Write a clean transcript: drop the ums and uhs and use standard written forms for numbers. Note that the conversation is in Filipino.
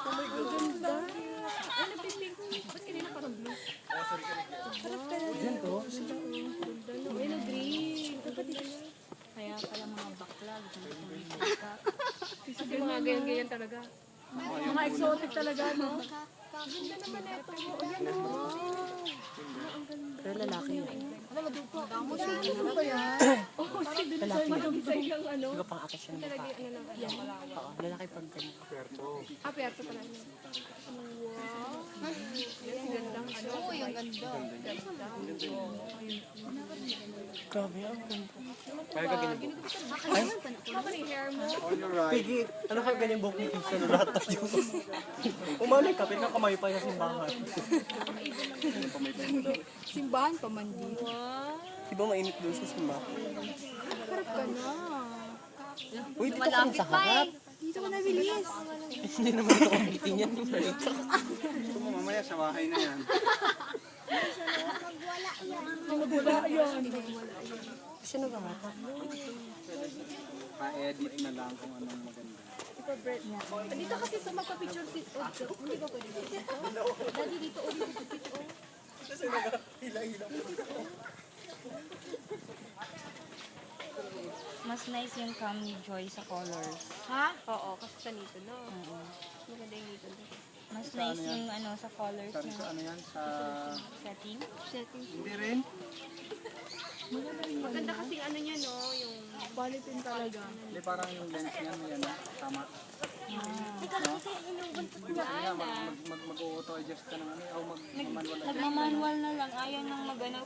Ganda. Ay, nagpipink. Ba't kanina parang blue? Harap ka na. Yan to. Ganda, no? Ay, nag-green. Ganda na. Kaya pala mga bakla, gusto mo makeup. Kasi mga ganyan-ganyan talaga. Mga exotic talaga, no? Ganda naman ito. O, yan, o. Pero lalaki yan. Ano ba yan? Oo, sige. Design ng ano. Hindi pang akit siya ng Talaga mukha. yung ano ng ano, malawa. Oo, lalaki pag ganyan. Ah, perto pala. Wow. Yes, gandang ano. Oo, yung ganda. Grabe, ang ganda. Kaya ka ganyan. Haba ng hair mo. Piggy, ano ka ganyan buhok ni Piggy na lahat tayo? Umalik, kapit na kamay pa sa simbahan. Simbahan pa man din. Wow. Di ba mainit doon sa simbahan? Harap ka na. Uy, dito ka sa harap. Dito ka na bilis. Hindi naman ito kumpitin yan. Gusto mo mamaya sa bahay na yan. Magwala yan. Sino ka mata? Pa-edit na lang kung anong maganda. Dito kasi sa magpa-picture si Odjo. Hindi ba pwede dito? Daddy dito, Odjo. Mas nice yung Cam Joy sa colors. Ha? Oo, kasi sa nito, no? Maganda yung nito. Mas nice yung ano sa colors Sa ng ano yan? Sa... setting. Hindi rin? Maganda kasi ano niya, no? Yung quality talaga. Hindi parang yung lens niya may ano. Tama. Mag-auto-adjust ka ng ano. O mag-manual adjust. Nagmamanual na lang, ayaw nang mag-ano.